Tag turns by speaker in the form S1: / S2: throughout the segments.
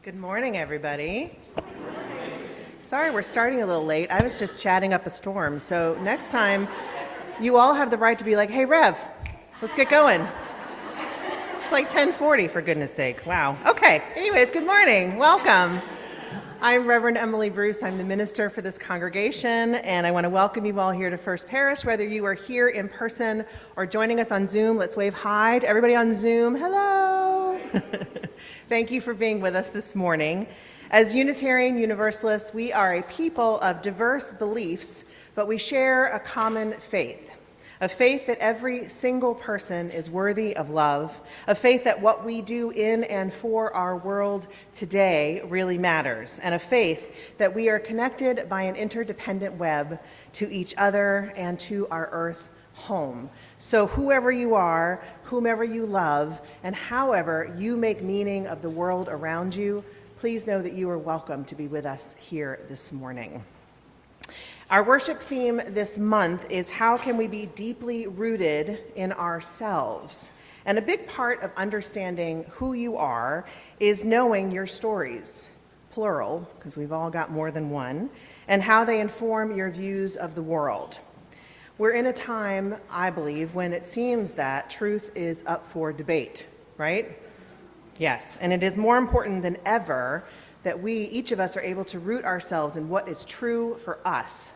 S1: Good morning, everybody. Sorry we're starting a little late. I was just chatting up a storm. So next time, you all have the right to be like, hey, Rev, let's get going. It's like 10:40, for goodness sake. Wow. Okay. Anyways, good morning. Welcome. I'm Reverend Emily Bruce. I'm the minister for this congregation, and I want to welcome you all here to First Parish, whether you are here in person or joining us on Zoom. Let's wave hi to everybody on Zoom. Hello. Thank you for being with us this morning. As Unitarian Universalists, we are a people of diverse beliefs, but we share a common faith. A faith that every single person is worthy of love, a faith that what we do in and for our world today really matters, and a faith that we are connected by an interdependent web to each other and to our earth home. So whoever you are, whomever you love, and however you make meaning of the world around you, please know that you are welcome to be with us here this morning. Our worship theme this month is how can we be deeply rooted in ourselves? And a big part of understanding who you are is knowing your stories, plural, because we've all got more than one, and how they inform your views of the world. We're in a time, I believe, when it seems that truth is up for debate, right? Yes, and it is more important than ever that we, each of us, are able to root ourselves in what is true for us,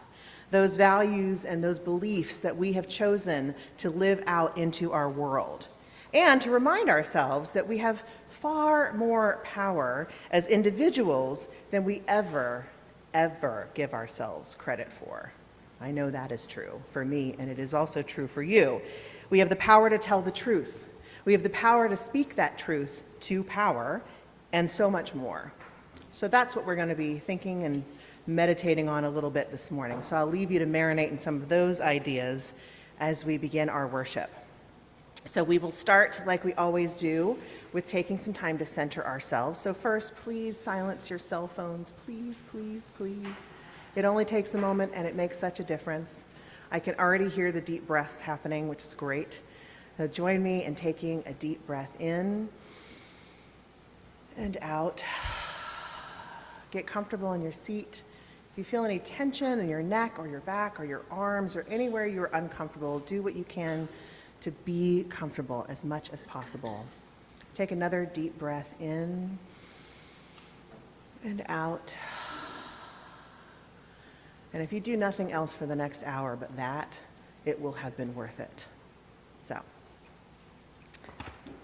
S1: those values and those beliefs that we have chosen to live out into our world, and to remind ourselves that we have far more power as individuals than we ever give ourselves credit for. I know that is true for me, and it is also true for you. We have the power to tell the truth. We have the power to speak that truth to power, and so much more. So that's what we're going to be thinking and meditating on a little bit this morning. So I'll leave you to marinate in some of those ideas as we begin our worship. So we will start, like we always do, with taking some time to center ourselves. So first, please silence your cell phones. Please, please, please. It only takes a moment, and it makes such a difference. I can already hear the deep breaths happening, which is great. Now join me in taking a deep breath in and out. Get comfortable in your seat. If you feel any tension in your neck or your back or your arms or anywhere you're uncomfortable, do what you can to be comfortable as much as possible. Take another deep breath in and out. And if you do nothing else for the next hour but that, it will have been worth it. So,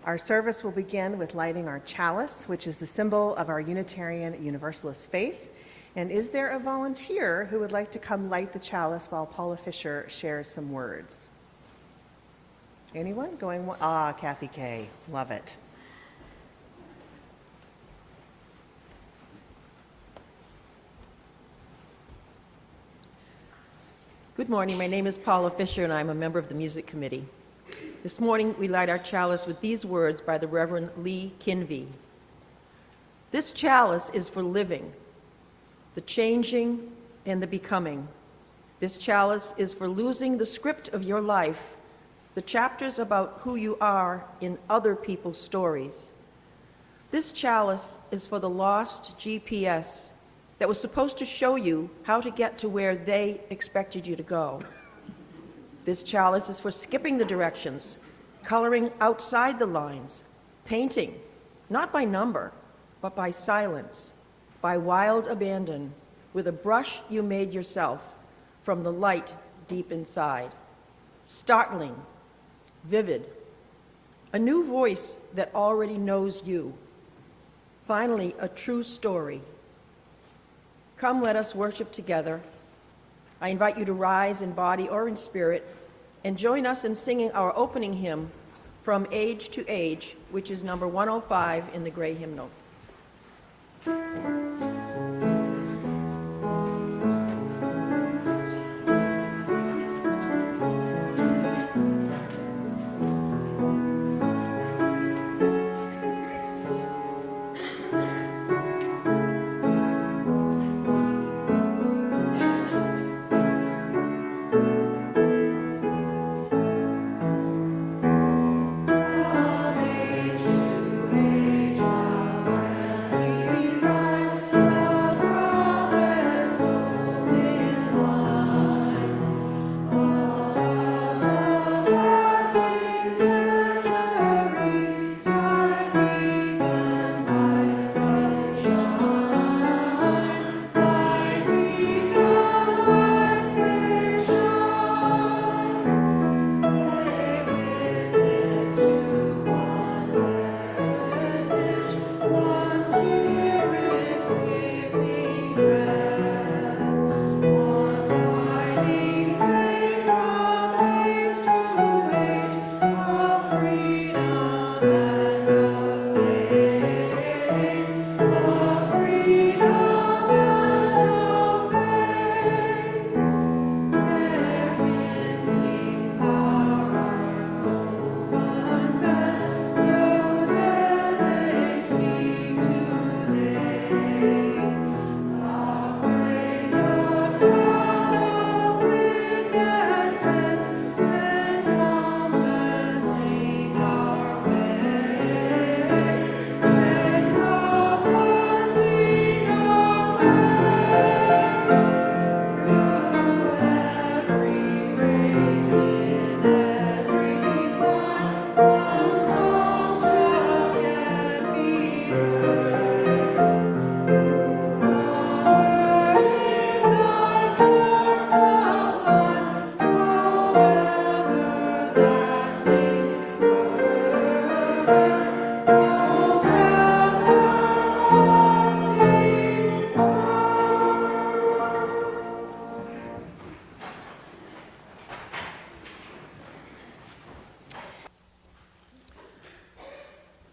S1: our service will begin with lighting our chalice, which is the symbol of our Unitarian Universalist faith. And is there a volunteer who would like to come light the chalice while Paula Fisher shares some words? Anyone? Going one? Ah, Kathy Kay. Love it.
S2: Good morning. My name is Paula Fisher, and I'm a member of the Music Committee. This morning, we light our chalice with these words by the Reverend Lee Kinvey. This chalice is for living, the changing and the becoming. This chalice is for losing the script of your life, the chapters about who you are in other people's stories. This chalice is for the lost GPS that was supposed to show you how to get to where they expected you to go. This chalice is for skipping the directions, coloring outside the lines, painting, not by number, but by silence, by wild abandon, with a brush you made yourself from the light deep inside. Startling, vivid, a new voice that already knows you. Finally, a true story. Come, let us worship together. I invite you to rise in body or in spirit and join us in singing our opening hymn, From Age to Age, which is number 105 in the Gray Hymnal.
S3: Age to age,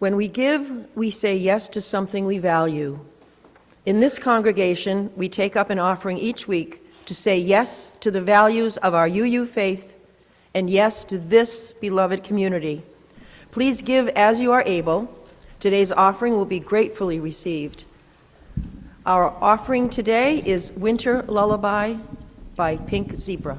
S2: When we give, we say yes to something we value. In this congregation, we take up an offering each week to say yes to the values of our UU faith and yes to this beloved community. Please give as you are able. Today's offering will be gratefully received. Our offering today is Winter Lullaby by Pink Zebra.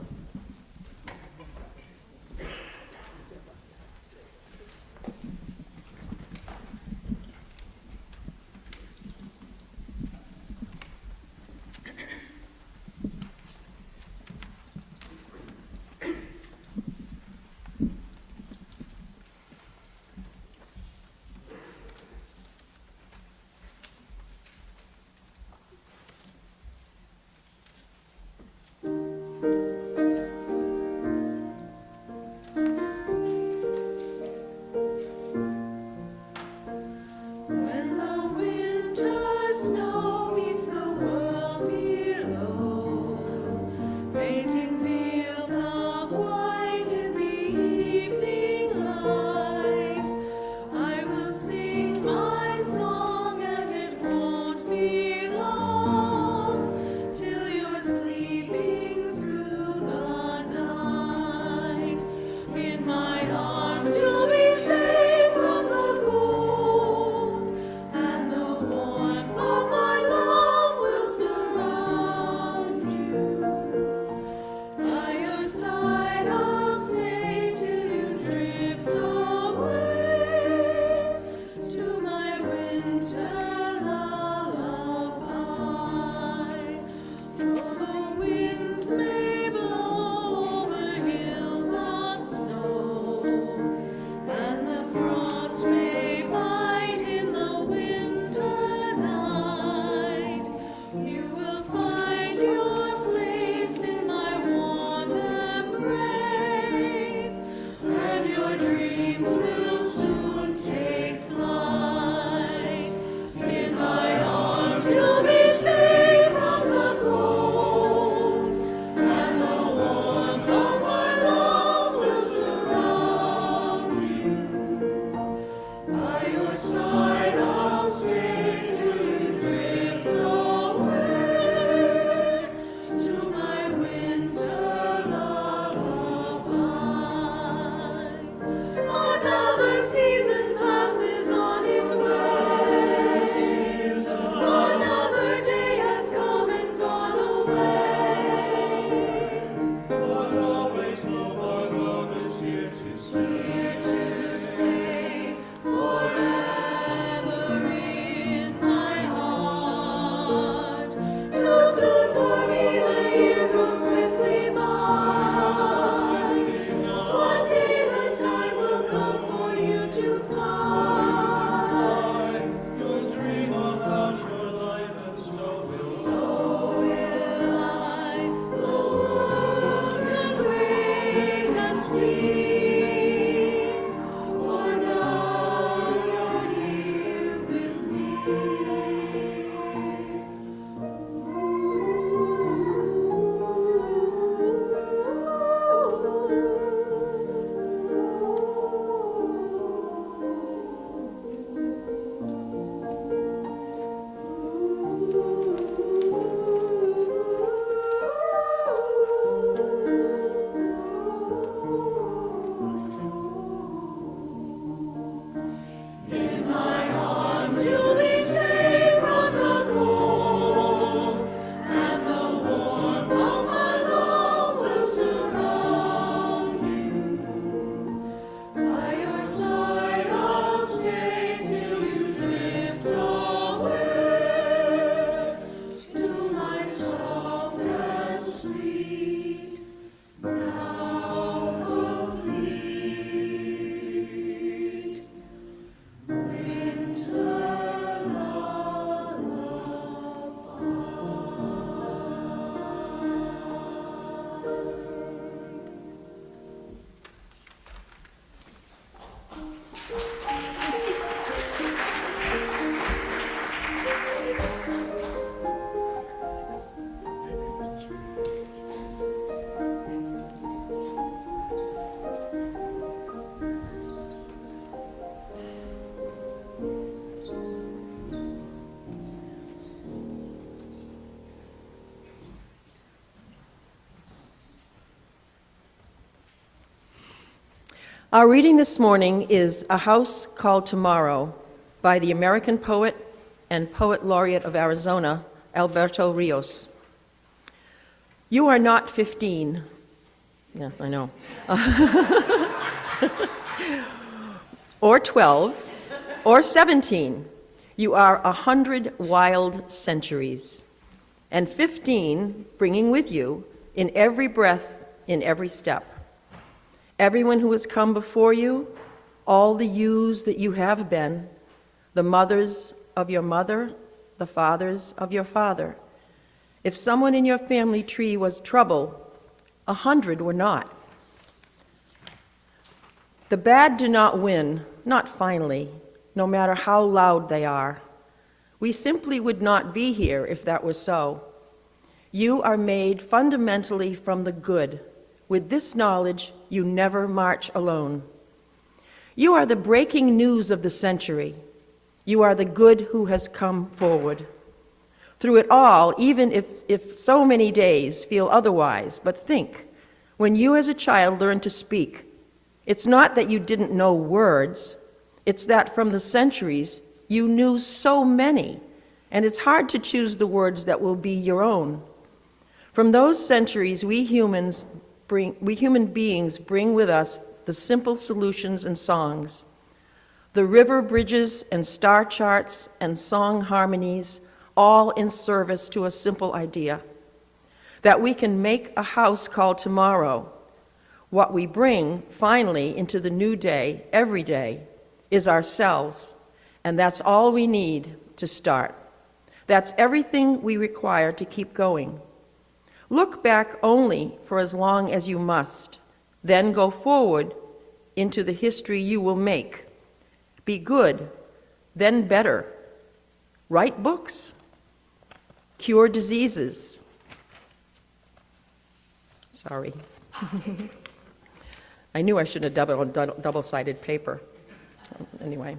S2: Our reading this morning is A House Called Tomorrow by the American poet and poet laureate of Arizona, Alberto Rios. You are not 15. Yeah, I know. Or 12, or 17. You are 100 wild centuries, and 15 bringing with you in every breath, in every step. Everyone who has come before you, all the yous that you have been, the mothers of your mother, the fathers of your father. If someone in your family tree was trouble, 100 were not. The bad do not win, not finally, no matter how loud they are. We simply would not be here if that were so. You are made fundamentally from the good. With this knowledge, you never march alone. You are the breaking news of the century. You are the good who has come forward. Through it all, even if so many days feel otherwise, but think, when you as a child learned to speak, it's not that you didn't know words, it's that from the centuries you knew so many, and it's hard to choose the words that will be your own. From those centuries, we human beings bring with us the simple solutions and songs, the river bridges and star charts and song harmonies, all in service to a simple idea, that we can make a house called tomorrow. What we bring, finally, into the new day, every day, is ourselves, and that's all we need to start. That's everything we require to keep going. Look back only for as long as you must, then go forward into the history you will make. Be good, then better. Write books, cure diseases. Sorry. I knew I should have double-sided paper. Anyway.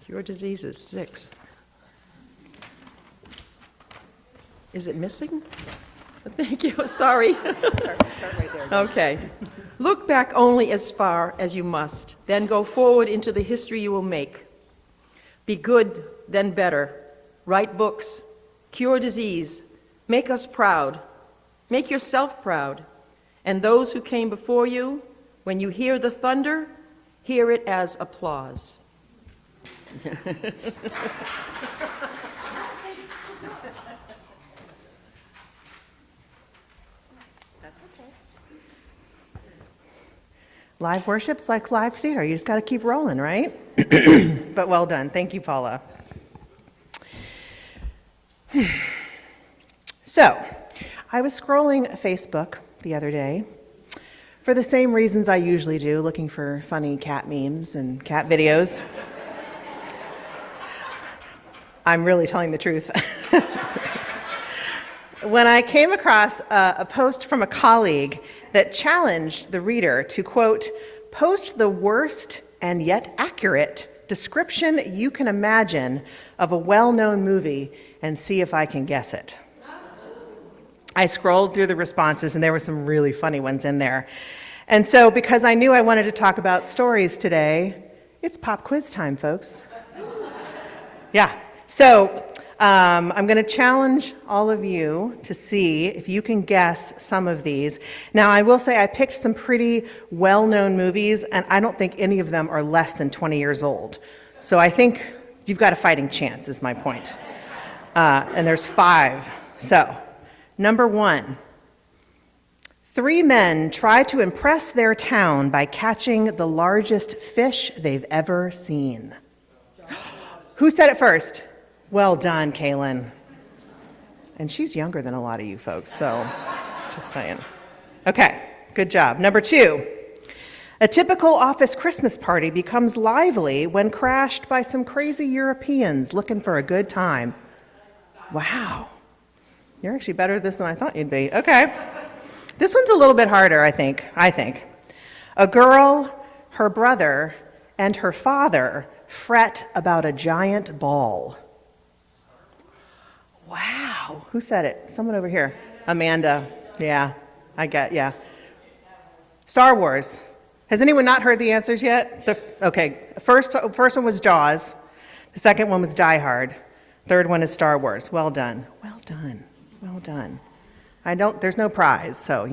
S2: Cure diseases, 6. Is it missing? Thank you, sorry.
S1: Start right there.
S2: Okay. Look back only as far as you must, then go forward into the history you will make. Be good, then better. Write books, cure disease, make us proud. Make yourself proud. And those who came before you, when you hear the thunder, hear it as applause.
S1: That's okay. Live worship's like live theater. You just got to keep rolling, right? But well done. Thank you, Paula. So, I was scrolling Facebook the other day for the same reasons I usually do, looking for funny cat memes and cat videos. I'm really telling the truth. When I came across a post from a colleague that challenged the reader to, quote, post the worst and yet accurate description you can imagine of a well-known movie and see if I can guess it. I scrolled through the responses, and there were some really funny ones in there. And so, because I knew I wanted to talk about stories today, it's pop quiz time, folks. Yeah. So, I'm going to challenge all of you to see if you can guess some of these. Now, I will say I picked some pretty well-known movies, and I don't think any of them are less than 20 years old. So I think you've got a fighting chance, is my point. And there's 5. So, number 1. 3 men try to impress their town by catching the largest fish they've ever seen. Who said it first? Well done, Kaylin. And she's younger than a lot of you folks, so just saying. Okay, good job. Number 2. A typical office Christmas party becomes lively when crashed by some crazy Europeans looking for a good time. Wow. You're actually better at this than I thought you'd be. Okay. This one's a little bit harder, I think. A girl, her brother, and her father fret about a giant ball. Wow. Who said it? Someone over here. Amanda. Yeah, yeah. Star Wars. Has anyone not heard the answers yet? Okay, first one was Jaws. The second one was Die Hard. Third one is Star Wars. Well done. Well done. Well done. There's no prize, so,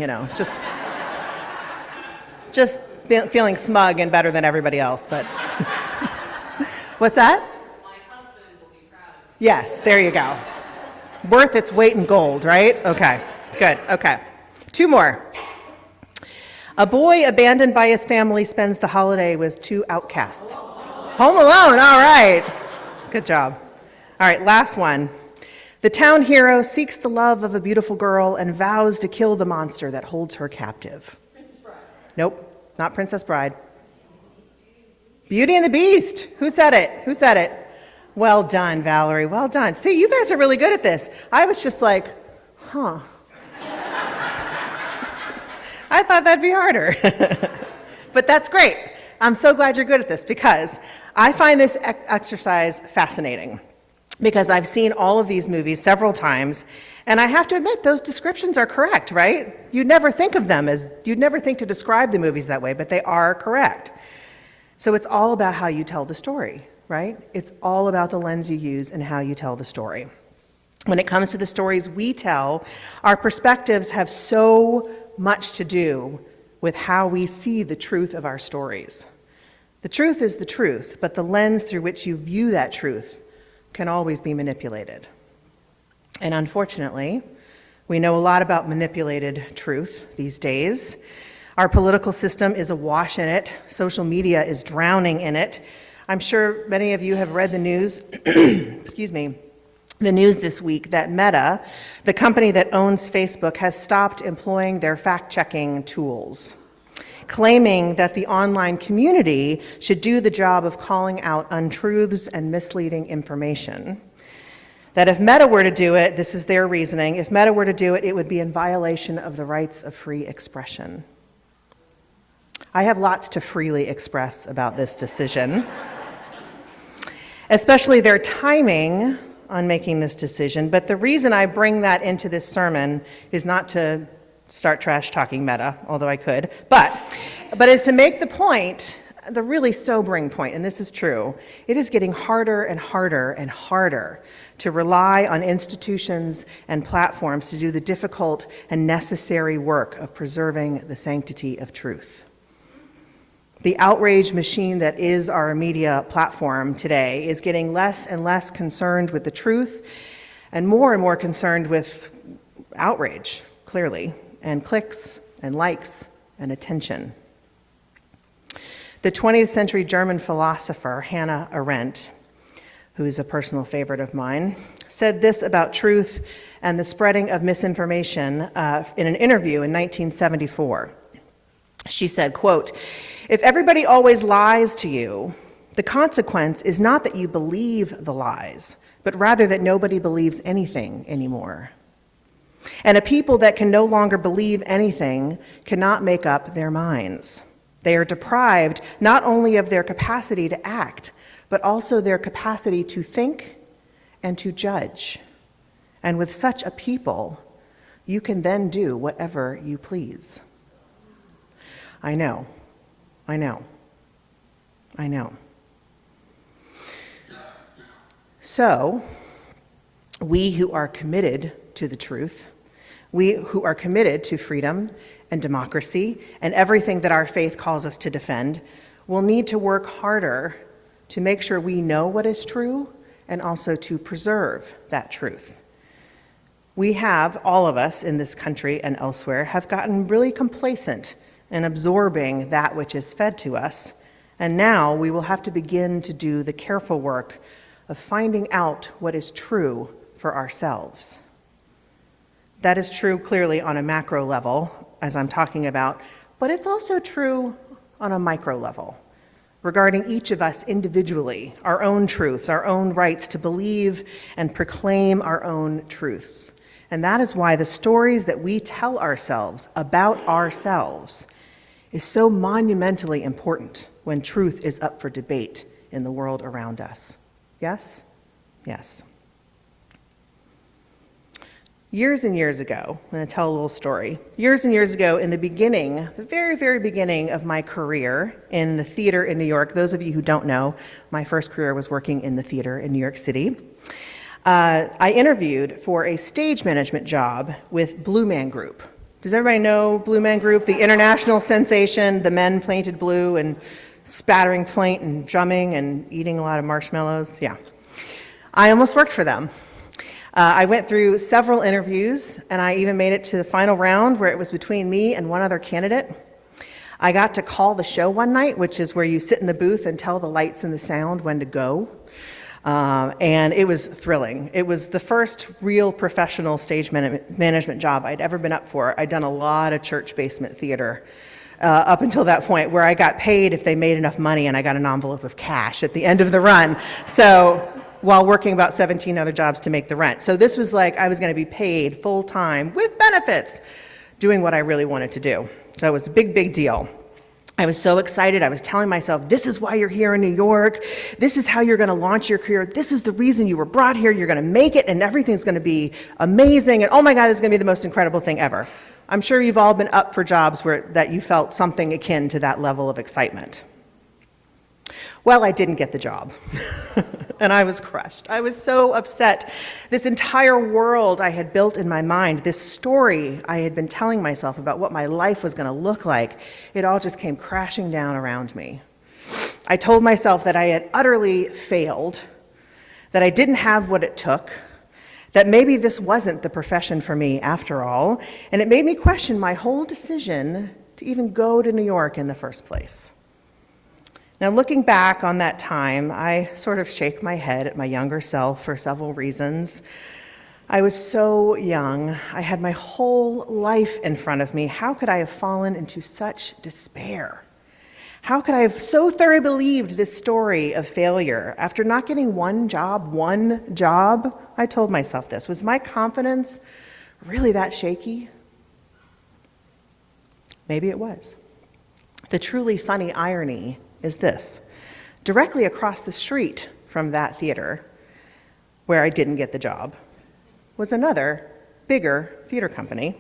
S1: just feeling smug and better than everybody else, but. What's that?
S3: My husband will be proud of me.
S1: Yes, there you go. Worth its weight in gold, right? Okay, good, okay. Two more. A boy abandoned by his family spends the holiday with two outcasts. Home Alone, all right. Good job. All right, last one. The town hero seeks the love of a beautiful girl and vows to kill the monster that holds her captive.
S3: Princess Bride.
S1: Nope, not Princess Bride. Beauty and the Beast. Who said it? Who said it? Well done, Valerie. Well done. See, you guys are really good at this. I was just like, huh. I thought that'd be harder. But that's great. I'm so glad you're good at this because I find this exercise fascinating because I've seen all of these movies several times, and I have to admit those descriptions are correct, right? You'd never think to describe the movies that way, but they are correct. So it's all about how you tell the story, right? It's all about the lens you use and how you tell the story. When it comes to the stories we tell, our perspectives have so much to do with how we see the truth of our stories. The truth is the truth, but the lens through which you view that truth can always be manipulated. And unfortunately, we know a lot about manipulated truth these days. Our political system is awash in it. Social media is drowning in it. I'm sure many of you have read the news, the news this week that Meta, the company that owns Facebook, has stopped employing their fact-checking tools, claiming that the online community should do the job of calling out untruths and misleading information. That if Meta were to do it, this is their reasoning, if Meta were to do it, it would be in violation of the rights of free expression. I have lots to freely express about this decision, especially their timing on making this decision. But the reason I bring that into this sermon is not to start trash talking Meta, although I could, but is to make the point, the really sobering point, and this is true, it is getting harder and harder and harder to rely on institutions and platforms to do the difficult and necessary work of preserving the sanctity of truth. The outrage machine that is our media platform today is getting less and less concerned with the truth and more concerned with outrage, clearly, and clicks and likes and attention. The 20th century German philosopher Hannah Arendt, who is a personal favorite of mine, said this about truth and the spreading of misinformation in an interview in 1974. She said, quote, "If everybody always lies to you, the consequence is not that you believe the lies, but rather that nobody believes anything anymore. And a people that can no longer believe anything cannot make up their minds. They are deprived not only of their capacity to act, but also their capacity to think and to judge. And with such a people, you can then do whatever you please." I know. So, we who are committed to the truth, we who are committed to freedom and democracy and everything that our faith calls us to defend, will need to work harder to make sure we know what is true and also to preserve that truth. We have, all of us in this country and elsewhere, have gotten really complacent in absorbing that which is fed to us, and now we will have to begin to do the careful work of finding out what is true for ourselves. That is true clearly on a macro level, as I'm talking about, but it's also true on a micro level, regarding each of us individually, our own truths, our own rights to believe and proclaim our own truths. And that is why the stories that we tell ourselves about ourselves is so monumentally important when truth is up for debate in the world around us. Yes? Yes. Years and years ago, I'm going to tell a little story. Years and years ago, in the beginning, the very, very beginning of my career in the theater in New York, those of you who don't know, my first career was working in the theater in New York City. I interviewed for a stage management job with Blue Man Group. Does everybody know Blue Man Group, the international sensation, the men painted blue and spattering paint and drumming and eating a lot of marshmallows? Yeah. I almost worked for them. I went through several interviews, and I even made it to the final round where it was between me and one other candidate. I got to call the show one night, which is where you sit in the booth and tell the lights and the sound when to go. And it was thrilling. It was the first real professional stage management job I'd ever been up for. I'd done a lot of church basement theater up until that point, where I got paid if they made enough money, and I got an envelope of cash at the end of the run. So, while working about 17 other jobs to make the rent. So this was like I was going to be paid full-time with benefits doing what I really wanted to do. So it was a big, big deal. I was so excited. I was telling myself, this is why you're here in New York. This is how you're going to launch your career. This is the reason you were brought here. You're going to make it, and everything's going to be amazing. And oh my God, it's going to be the most incredible thing ever. I'm sure you've all been up for jobs that you felt something akin to that level of excitement. Well, I didn't get the job, and I was crushed. I was so upset. This entire world I had built in my mind, this story I had been telling myself about what my life was going to look like, it all just came crashing down around me. I told myself that I had utterly failed, that I didn't have what it took, that maybe this wasn't the profession for me after all, and it made me question my whole decision to even go to New York in the first place. Now, looking back on that time, I sort of shake my head at my younger self for several reasons. I was so young. I had my whole life in front of me. How could I have fallen into such despair? How could I have so thoroughly believed this story of failure? After not getting one job, I told myself this. Was my confidence really that shaky? Maybe it was. The truly funny irony is this. Directly across the street from that theater, where I didn't get the job, was another, bigger theater company.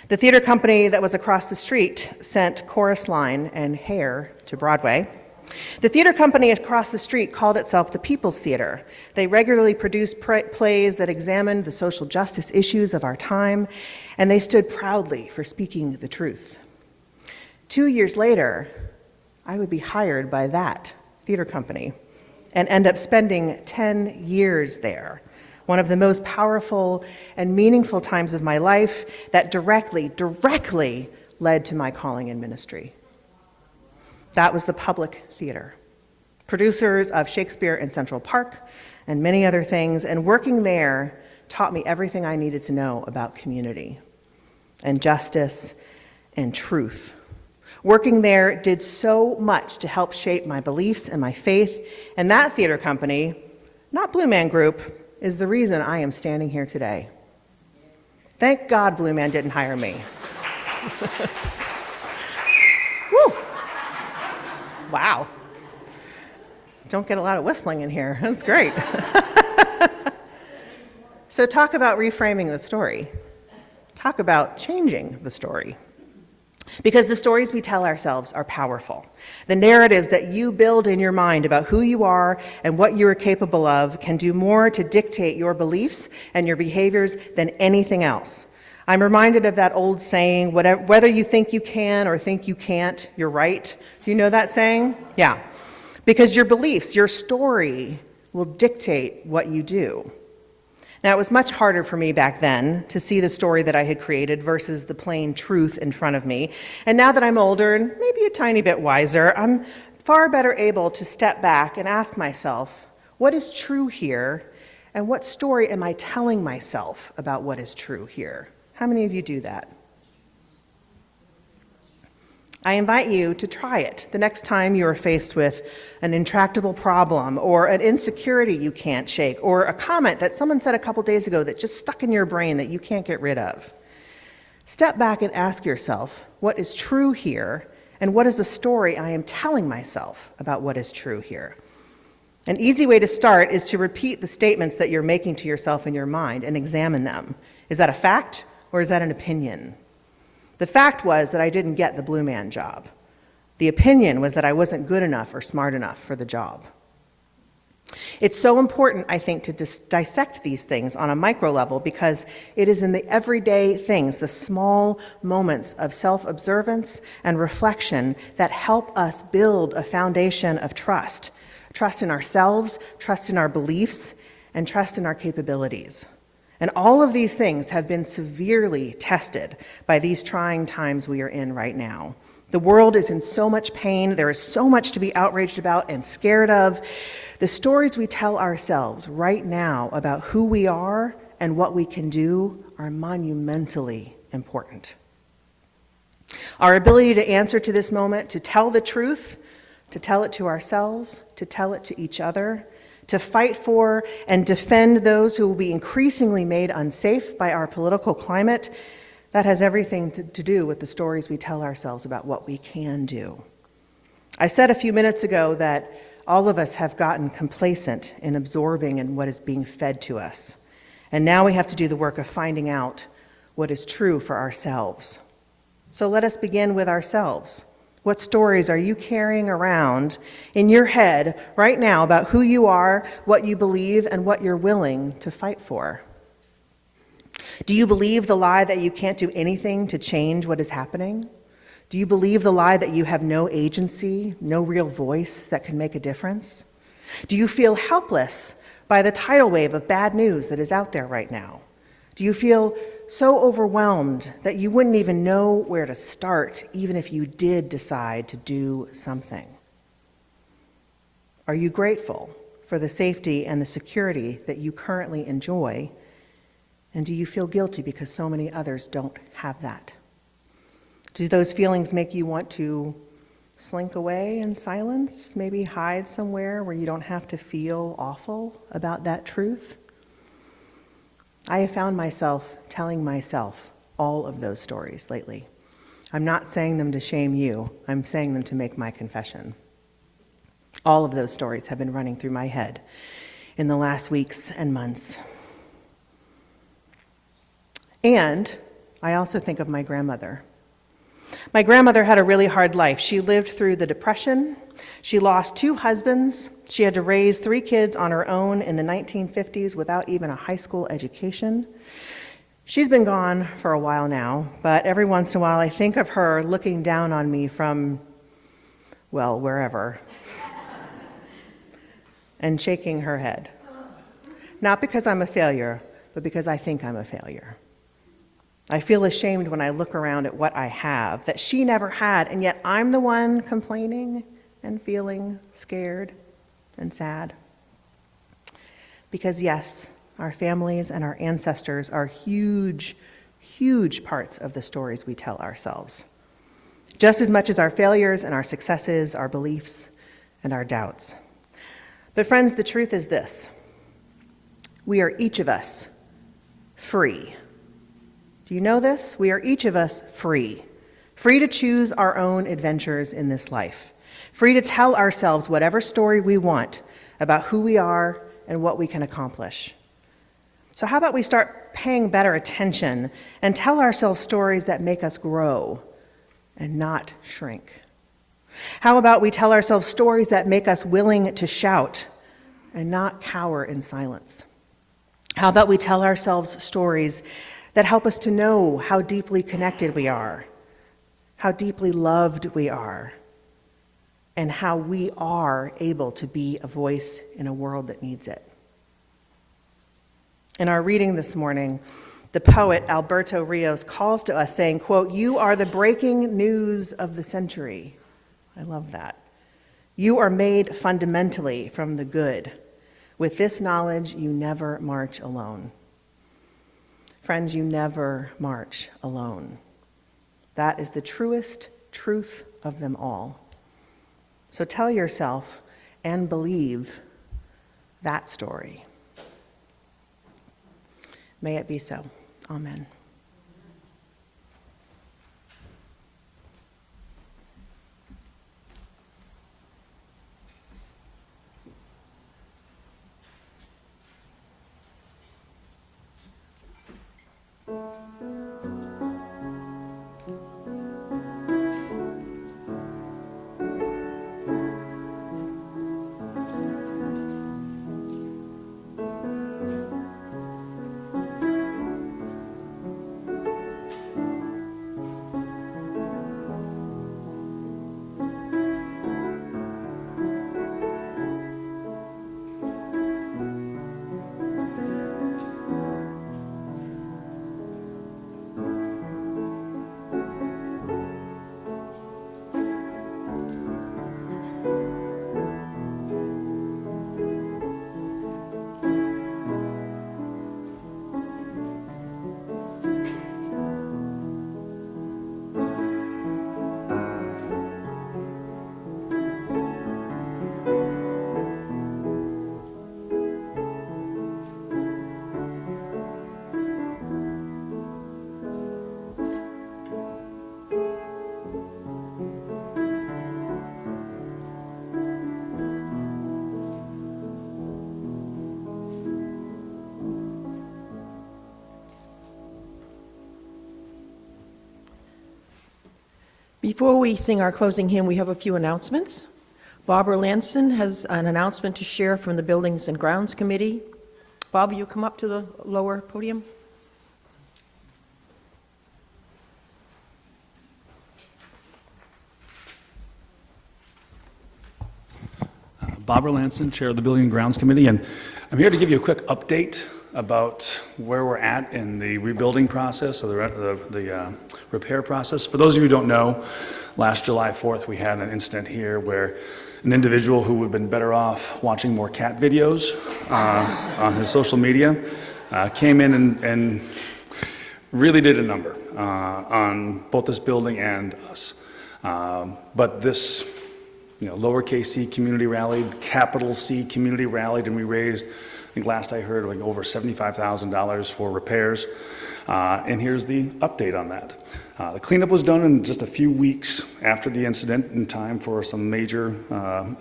S1: The theater company that was across the street sent Chorus Line and Hair to Broadway. The theater company across the street called itself the People's Theater. They regularly produced plays that examined the social justice issues of our time, and they stood proudly for speaking the truth. 2 years later, I would be hired by that theater company and end up spending 10 years there. One of the most powerful and meaningful times of my life that directly led to my calling in ministry. That was the Public Theater. Producers of Shakespeare in Central Park and many other things, and working there taught me everything I needed to know about community and justice and truth. Working there did so much to help shape my beliefs and my faith, and that theater company, not Blue Man Group, is the reason I am standing here today. Thank God Blue Man didn't hire me. Woo! Wow. Don't get a lot of whistling in here. That's great. So talk about reframing the story. Talk about changing the story. Because the stories we tell ourselves are powerful. The narratives that you build in your mind about who you are and what you are capable of can do more to dictate your beliefs and your behaviors than anything else. I'm reminded of that old saying, whether you think you can or think you can't, you're right. Do you know that saying? Yeah. Because your beliefs, your story, will dictate what you do. Now, it was much harder for me back then to see the story that I had created versus the plain truth in front of me. And now that I'm older and maybe a tiny bit wiser, I'm far better able to step back and ask myself, what is true here? And what story am I telling myself about what is true here? How many of you do that? I invite you to try it the next time you are faced with an intractable problem or an insecurity you can't shake or a comment that someone said a couple days ago that just stuck in your brain that you can't get rid of. Step back and ask yourself, what is true here, and what is the story I am telling myself about what is true here? An easy way to start is to repeat the statements that you're making to yourself in your mind and examine them. Is that a fact or is that an opinion? The fact was that I didn't get the Blue Man job. The opinion was that I wasn't good enough or smart enough for the job. It's so important, I think, to dissect these things on a micro level because it is in the everyday things, the small moments of self-observance and reflection that help us build a foundation of trust. Trust in ourselves, trust in our beliefs, and trust in our capabilities. And all of these things have been severely tested by these trying times we are in right now. The world is in so much pain. There is so much to be outraged about and scared of. The stories we tell ourselves right now about who we are and what we can do are monumentally important. Our ability to answer to this moment, to tell the truth, to tell it to ourselves, to tell it to each other, to fight for and defend those who will be increasingly made unsafe by our political climate, that has everything to do with the stories we tell ourselves about what we can do. I said a few minutes ago that all of us have gotten complacent in absorbing in what is being fed to us. And now we have to do the work of finding out what is true for ourselves. So let us begin with ourselves. What stories are you carrying around in your head right now about who you are, what you believe, and what you're willing to fight for? Do you believe the lie that you can't do anything to change what is happening? Do you believe the lie that you have no agency, no real voice that can make a difference? Do you feel helpless by the tidal wave of bad news that is out there right now? Do you feel so overwhelmed that you wouldn't even know where to start, even if you did decide to do something? Are you grateful for the safety and the security that you currently enjoy? And do you feel guilty because so many others don't have that? Do those feelings make you want to slink away in silence, maybe hide somewhere where you don't have to feel awful about that truth? I have found myself telling myself all of those stories lately. I'm not saying them to shame you. I'm saying them to make my confession. All of those stories have been running through my head in the last weeks and months. And I also think of my grandmother. My grandmother had a really hard life. She lived through the Depression. She lost 2 husbands. She had to raise 3 kids on her own in the 1950s without even a high school education. She's been gone for a while now, but every once in a while I think of her looking down on me from, well, wherever, and shaking her head. Not because I'm a failure, but because I think I'm a failure. I feel ashamed when I look around at what I have that she never had, and yet I'm the one complaining and feeling scared and sad. Because yes, our families and our ancestors are huge, huge parts of the stories we tell ourselves, just as much as our failures and our successes, our beliefs and our doubts. But friends, the truth is this: we are each of us free. Do you know this? We are each of us free. Free to choose our own adventures in this life. Free to tell ourselves whatever story we want about who we are and what we can accomplish. So how about we start paying better attention and tell ourselves stories that make us grow and not shrink? How about we tell ourselves stories that make us willing to shout and not cower in silence? How about we tell ourselves stories that help us to know how deeply connected we are, how deeply loved we are, and how we are able to be a voice in a world that needs it. In our reading this morning, the poet Alberto Rios calls to us saying, quote, "You are the breaking news of the century." I love that. You are made fundamentally from the good. With this knowledge, you never march alone. Friends, you never march alone. That is the truest truth of them all. So tell yourself and believe that story. May it be so. Amen.
S2: Before we sing our closing hymn, we have a few announcements. Barbara Lanson has an announcement to share from the Buildings and Grounds Committee. Bob, will you come up to the lower podium?
S4: Barbara Lanson, Chair of the Building and Grounds Committee, and I'm here to give you a quick update about where we're at in the rebuilding process, or the repair process. For those of you who don't know, last July 4th we had an incident here where an individual who would have been better off watching more cat videos on his social media came in and really did a number on both this building and us. But this lowercase c community rallied, capital C community rallied, and we raised, I think last I heard, like over $75,000 for repairs. And here's the update on that. The cleanup was done in just a few weeks after the incident, in time for some major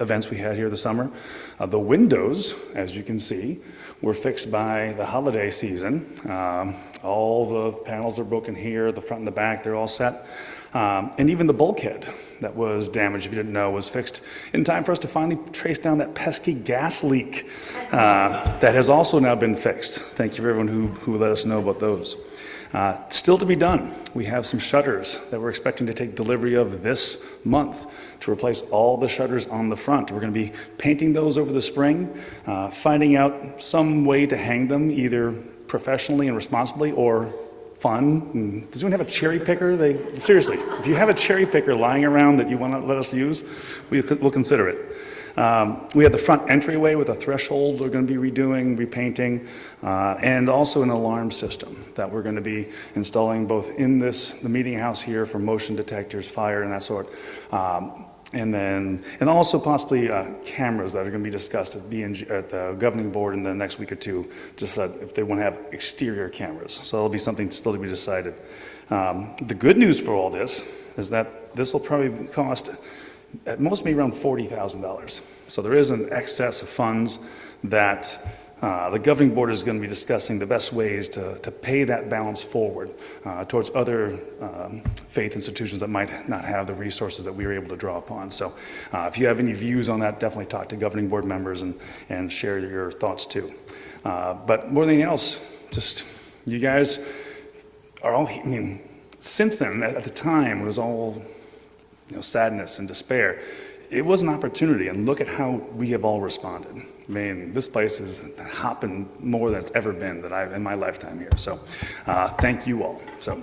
S4: events we had here this summer. The windows, as you can see, were fixed by the holiday season. All the panels are broken here, the front and the back, they're all set. And even the bulkhead that was damaged, if you didn't know, was fixed in time for us to finally trace down that pesky gas leak that has also now been fixed. Thank you for everyone who let us know about those. Still to be done, we have some shutters that we're expecting to take delivery of this month to replace all the shutters on the front. We're going to be painting those over the spring, finding out some way to hang them either professionally and responsibly or fun. Does anyone have a cherry picker? Seriously, if you have a cherry picker lying around that you want to let us use, we'll consider it. We have the front entryway with a threshold we're going to be redoing, repainting, and also an alarm system that we're going to be installing both in the meeting house here for motion detectors, fire, and that sort. And also possibly cameras that are going to be discussed at the governing board in the next week or two, just if they want to have exterior cameras. So it'll be something still to be decided. The good news for all this is that this will probably cost at most maybe around $40,000. So there is an excess of funds that the governing board is going to be discussing the best ways to pay that balance forward towards other faith institutions that might not have the resources that we were able to draw upon. So if you have any views on that, definitely talk to governing board members and share your thoughts too. But more than anything else, just you guys are all, since then, at the time, it was all sadness and despair. It was an opportunity, and look at how we have all responded. This place is hopping more than it's ever been in my lifetime here. So, thank you all. So.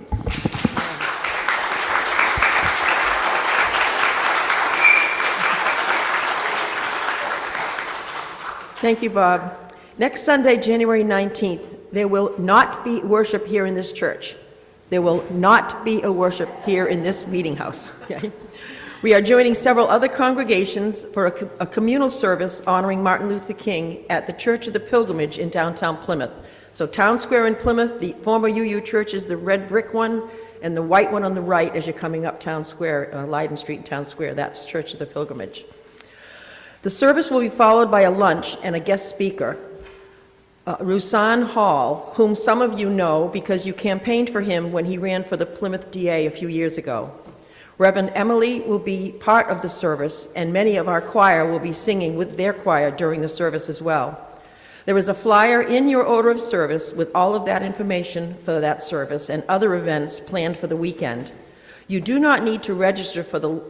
S2: Thank you, Bob. Next Sunday, January 19th, there will not be worship here in this church. There will not be a worship here in this meeting house. Okay? We are joining several other congregations for a communal service honoring Martin Luther King at the Church of the Pilgrimage in downtown Plymouth. So Town Square in Plymouth, the former UU church is the red brick one, and the white one on the right as you're coming up Town Square, Leiden Street in Town Square, that's Church of the Pilgrimage. The service will be followed by a lunch and a guest speaker, Rusan Hall, whom some of you know because you campaigned for him when he ran for the Plymouth DA a few years ago. Reverend Emily will be part of the service, and many of our choir will be singing with their choir during the service as well. There is a flyer in your order of service with all of that information for that service and other events planned for the weekend. You do need to register for the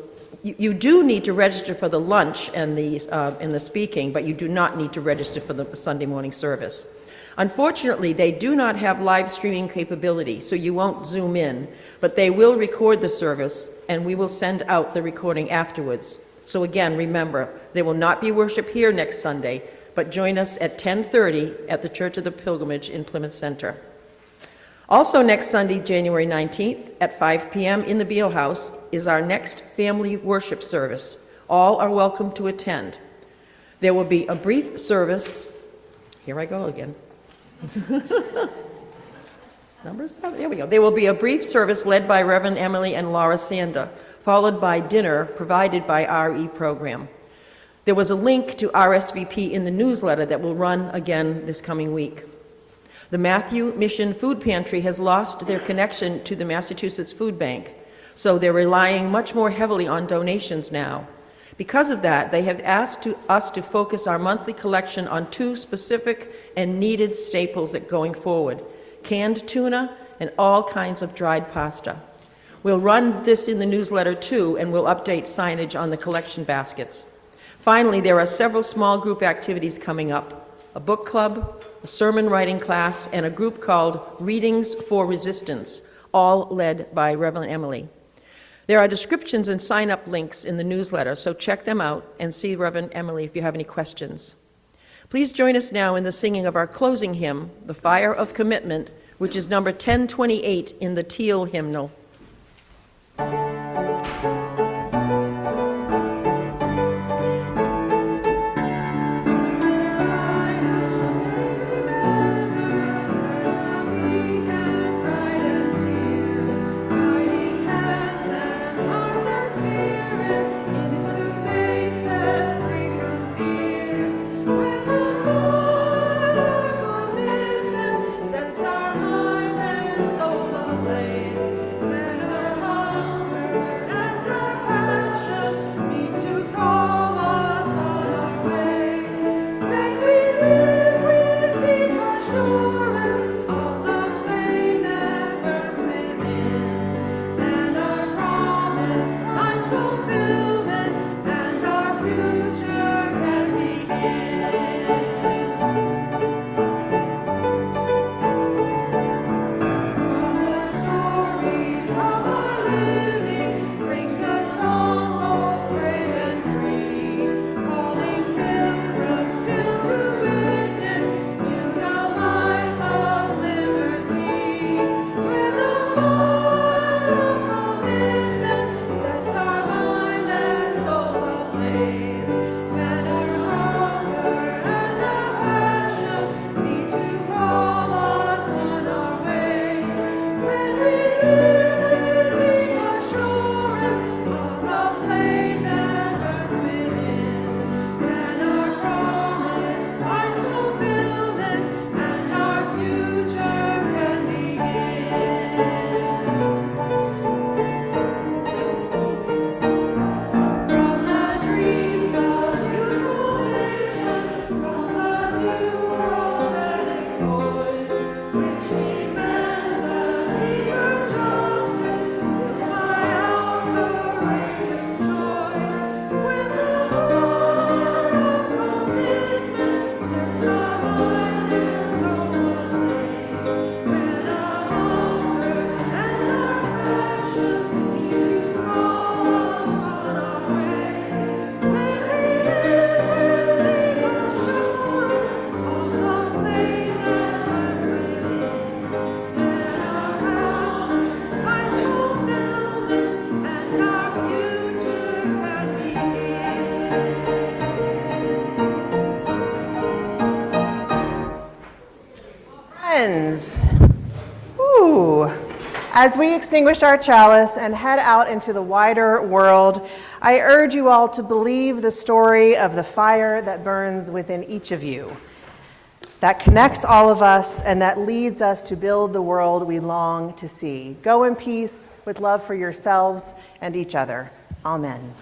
S2: lunch and the speaking, but you do not need to register for the Sunday morning service. Unfortunately, they do not have live streaming capability, so you won't zoom in, but they will record the service, and we will send out the recording afterwards. So again, remember, there will not be worship here next Sunday, but join us at 10:30 at the Church of the Pilgrimage in Plymouth Center. Also next Sunday, January 19th, at 5 p.m. in the Beale House is our next family worship service. All are welcome to attend. There will be a brief service. Here I go again. Number 7, there we go. There will be a brief service led by Reverend Emily and Laura Sander, followed by dinner provided by RE Program. There was a link to RSVP in the newsletter that will run again this coming week. The Matthew Mission Food Pantry has lost their connection to the Massachusetts Food Bank, so they're relying much more heavily on donations now. Because of that, they have asked us to focus our monthly collection on 2 specific and needed staples that going forward: canned tuna and all kinds of dried pasta. We'll run this in the newsletter too, and we'll update signage on the collection baskets. Finally, there are several small group activities coming up: a book club, a sermon writing class, and a group called Readings for Resistance, all led by Reverend Emily. There are descriptions and sign-up links in the newsletter, so check them out and see Reverend Emily if you have any questions. Please join us now in the singing of our closing hymn, The Fire of Commitment, which is number 1028 in the Teal hymnal.
S1: Friends, ooh, as we extinguish our chalice and head out into the wider world, I urge you all to believe the story of the fire that burns within each of you, that connects all of us and that leads us to build the world we long to see. Go in peace with love for yourselves and each other. Amen.